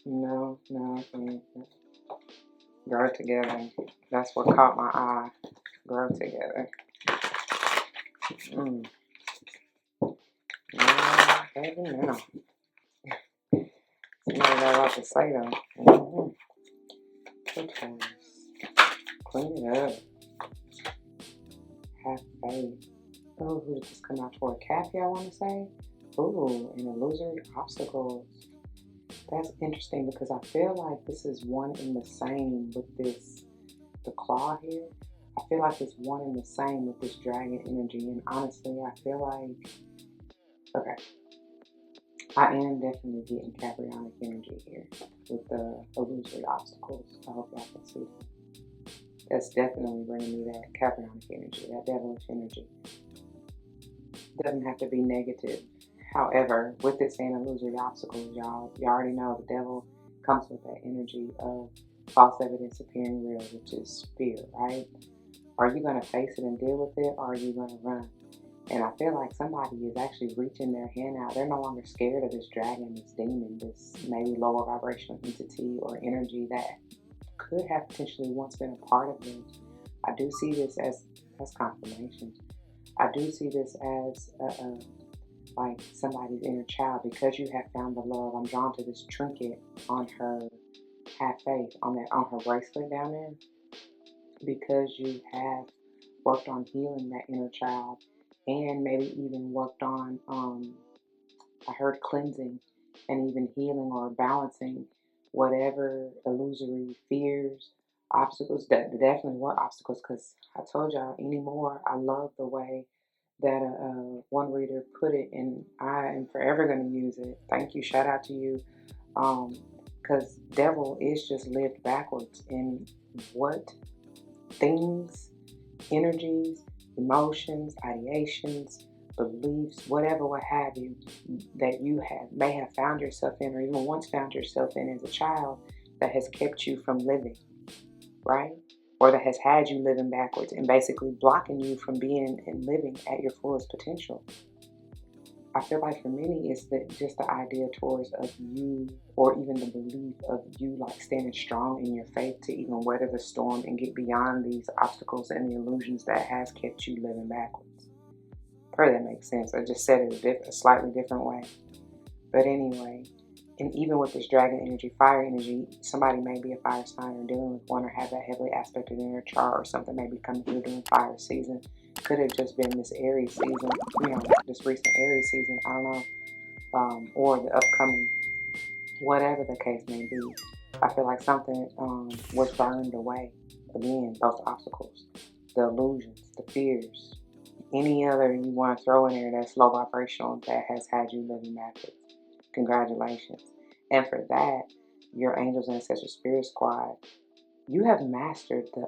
No, no. Grow together. That's what caught my eye. Grow together. Yeah, baby, now. Somebody got a lot to say though. Good Taurus. Clean it up. Have faith. Oh, who did this come out for? Kathy, I want to say. Ooh, and illusory obstacles. That's interesting because I feel like this is one in the same with this, the claw here. I feel like it's one in the same with this dragon energy. And honestly, I feel like, okay, I am definitely getting Caprionic energy here with the illusory obstacles. I hope y'all can see that. That's definitely bringing me that Caprionic energy, that devilish energy. Doesn't have to be negative. However, with this saying illusory obstacles, y'all already know the devil comes with that energy of false evidence appearing real, which is fear, right? Are you going to face it and deal with it, or are you going to run? And I feel like somebody is actually reaching their hand out. They're no longer scared of this dragon, this demon, this maybe lower vibrational entity or energy that could have potentially once been a part of them. I do see this as confirmation. I do see this as like somebody's inner child. Because you have found the love, I'm drawn to this trinket on her. Have faith on her bracelet down there. Because you have worked on healing that inner child, and maybe even worked on I heard cleansing and even healing or balancing whatever illusory fears, obstacles. That definitely were obstacles, because I told y'all anymore. I love the way that one reader put it, and I am forever going to use it. Thank you. Shout out to you. Because devil is just lived backwards in what things, energies, emotions, ideations, beliefs, whatever, what have you, that you may have found yourself in, or even once found yourself in as a child, that has kept you from living, right? Or that has had you living backwards and basically blocking you from being and living at your fullest potential. I feel like for many, it's just the idea towards of you, or even the belief of you like standing strong in your faith to even weather the storm and get beyond these obstacles and the illusions that has kept you living backwards. Pray that makes sense. I just said it a slightly different way. But anyway, and even with this dragon energy, fire energy, somebody may be a fire sign or dealing with one, or have that heavily aspected in their chart, or something may be coming through during fire season. Could have just been this Aries season, this recent Aries season, I don't know, or the upcoming, whatever the case may be. I feel like something was burned away. Again, those obstacles, the illusions, the fears, any other you want to throw in there that's low vibrational that has had you living backwards. Congratulations. And for that, your Angels and Ancestral Spirit Squad, you have mastered the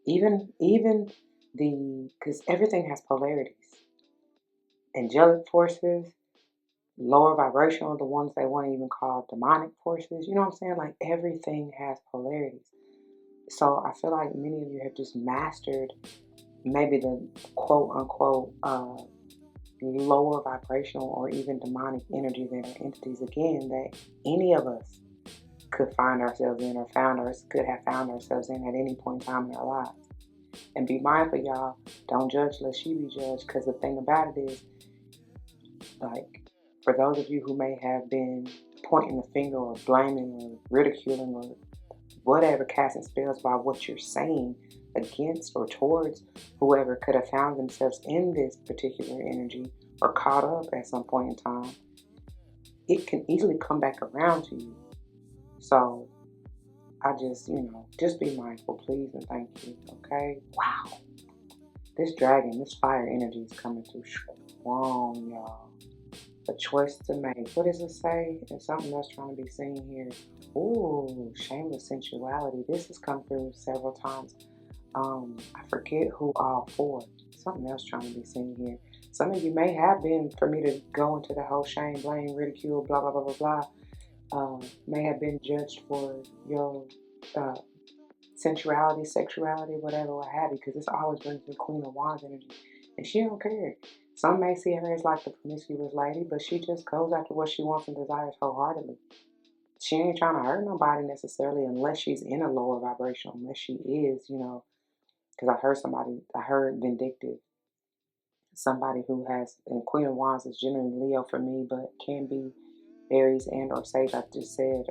even the, because everything has polarities. Angelic forces, lower vibrational, the ones they want to even call demonic forces. You know what I'm saying? Like everything has polarities. So I feel like many of you have just mastered maybe the quote unquote lower vibrational or even demonic energies and entities, again, that any of us could find ourselves in, or could have found ourselves in at any point in time in our lives. And be mindful, y'all, don't judge lest you be judged, because the thing about it is, like, for those of you who may have been pointing the finger or blaming or ridiculing or whatever, casting spells by what you're saying against or towards whoever could have found themselves in this particular energy or caught up at some point in time, it can easily come back around to you. So I just, just be mindful, please, and thank you. Okay? Wow. This dragon, this fire energy is coming through strong, y'all. A choice to make. What does it say? There's something else trying to be seen here. Ooh, shameless sensuality. This has come through several times. I forget who all for. Something else trying to be seen here. Some of you may have been, for me to go into the whole shame, blame, ridicule, blah, blah, blah, blah, blah, may have been judged for your sensuality, sexuality, whatever, what have you, because this always brings the Queen of Wands energy, and she don't care. Some may see her as like the promiscuous lady, but she just goes after what she wants and desires wholeheartedly. she ain't trying to hurt nobody necessarily unless she's in a lower vibration, unless she is, you know, because I heard vindictive, somebody who has, and Queen of Wands is generally Leo for me, but can be Aries and or Sage. I just said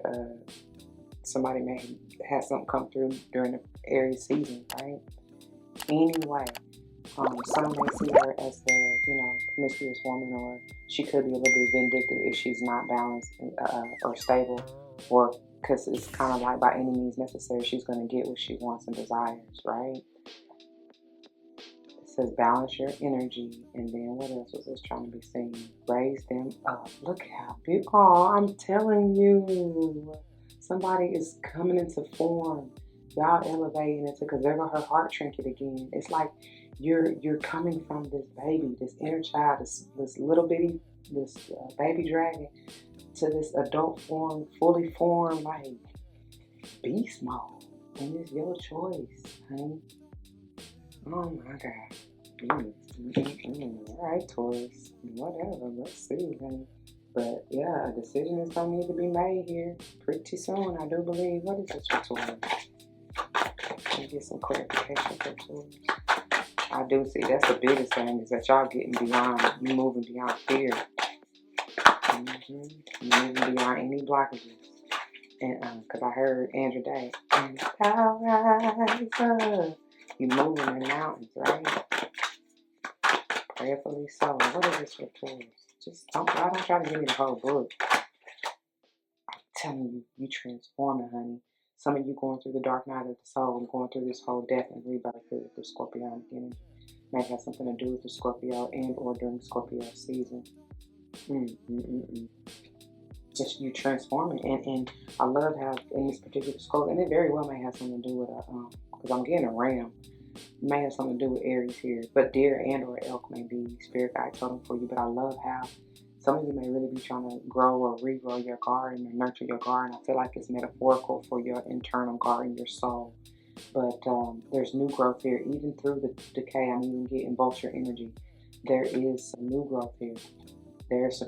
somebody may have something come through during the Aries season, right? Anyway, some may see her as the, you know, promiscuous woman, or she could be a little bit vindictive if she's not balanced or stable, or because it's kind of like by any means necessary, she's going to get what she wants and desires, right? It says balance your energy, and then what else was this trying to be seen? Raise them up. Look how beautiful. Oh, I'm telling you, somebody is coming into form. Y'all elevating into, because they're her heart trinket again. It's like you're coming from this baby, this inner child, this little bitty, this baby dragon, to this adult form, fully formed, like beast mode. And it's your choice, honey. Oh my God. All right, Taurus. Whatever. Let's see, honey. But yeah, a decision is gonna need to be made here pretty soon, I do believe. What is it for Taurus? Let me get some clarification for Taurus. I do see that's the biggest thing, is that y'all getting beyond, you moving beyond fear. You moving beyond any blockages. And because I heard Andrew Day, and power rise up. You moving in mountains, right? Prayerfully so. What is this for Taurus? Just don't try to give me the whole book. I'm telling you, you transforming, honey. Some of you going through the dark night of the soul, going through this whole death and rebirth with the Scorpionic energy. May have something to do with the Scorpio and or during Scorpio season. Just you transforming, and I love how in this particular scroll, and it very well may have something to do with because I'm getting a ram. It may have something to do with Aries here, but deer and or elk may be spirit guide totem for you. But I love how some of you may really be trying to grow or regrow your garden or nurture your garden. I feel like it's metaphorical for your internal garden, your soul. But there's new growth here, even through the decay. I'm even getting vulture energy. There is some new growth here. There's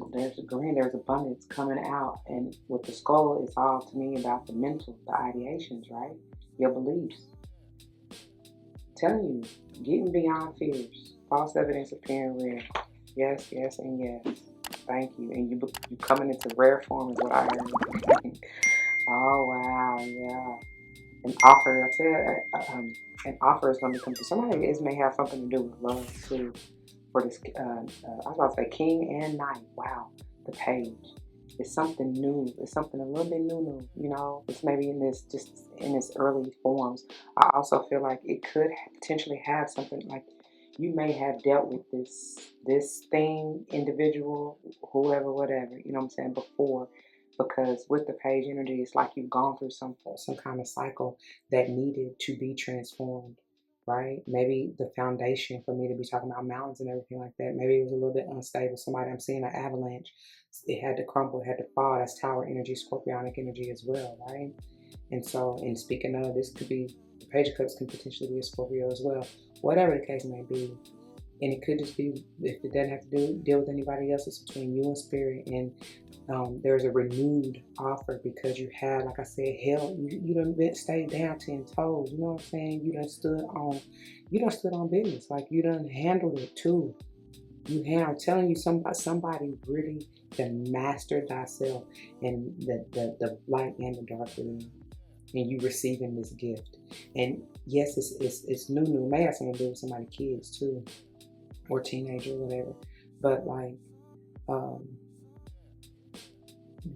green, there's abundance coming out. And with the skull, it's all to me about the mental, the ideations, right? Your beliefs. Telling you, getting beyond fears. False evidence appearing real. Yes, yes, and yes. Thank you. And you coming into rare form is what I heard. Oh, wow, yeah. An offer, I said, an offer is going to come to somebody. It may have something to do with love, too. For this, I was about to say king and knight. Wow, the page. It's something new. It's something a little bit new. You know, it's maybe in this, just in its early forms. I also feel like it could potentially have something like you may have dealt with this thing, individual, whoever, whatever. You know what I'm saying, before. Because with the page energy, it's like you've gone through some kind of cycle that needed to be transformed. Right? Maybe the foundation for me to be talking about mountains and everything like that, maybe it was a little bit unstable. Somebody, I'm seeing an avalanche. It had to crumble, it had to fall. That's tower energy, scorpionic energy as well, right? And so, and speaking of, this could be, the Page of Cups can potentially be a Scorpio as well. Whatever the case may be. And it could just be, if it doesn't have to deal with anybody else, it's between you and spirit. And there's a renewed offer because you had, like I said, hell, you done stayed down 10 toes. You know what I'm saying? You done stood on business. Like you done handled it too. I'm telling you, somebody really can master thyself and the light and the dark within. And you receiving this gift. And yes, it's new. May have something to do with somebody's kids too, or teenager, or whatever. But like,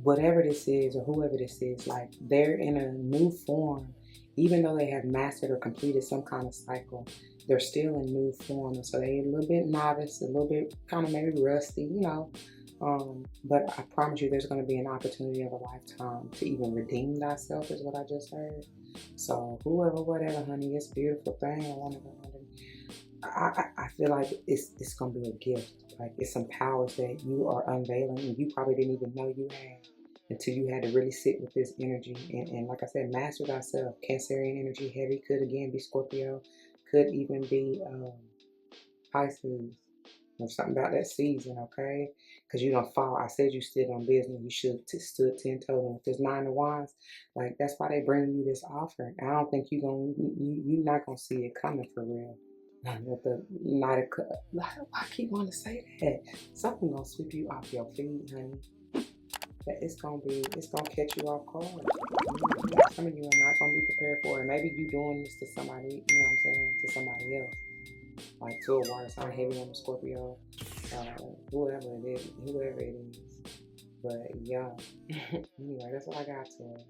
whatever this is or whoever this is, like they're in a new form. Even though they have mastered or completed some kind of cycle, they're still in new form. And so they're a little bit novice, a little bit kind of maybe rusty, you know. But I promise you there's going to be an opportunity of a lifetime to even redeem thyself, is what I just heard. So whoever, whatever, honey, it's a beautiful thing. I want to go under. I feel like it's going to be a gift. Like it's some powers that you are unveiling and you probably didn't even know you had until you had to really sit with this energy. And like I said, master thyself. Cancerian energy heavy, could again be Scorpio, could even be Pisces. There's something about that season, okay? Because you're gonna fall. I said you stood on business. You should have stood 10 toes. And with this 9 of Wands, like that's why they bring you this offer. I don't think you're not gonna see it coming for real. With the Knight of Cups, I keep wanting to say that something gonna sweep you off your feet, honey. That it's gonna catch you off guard. Some of you are not gonna be prepared for it. Maybe you doing this to somebody, you know what I'm saying, to somebody else. Like to a water sign, heavy on the Scorpio, whoever it is. But yeah, anyway, that's what I got to us.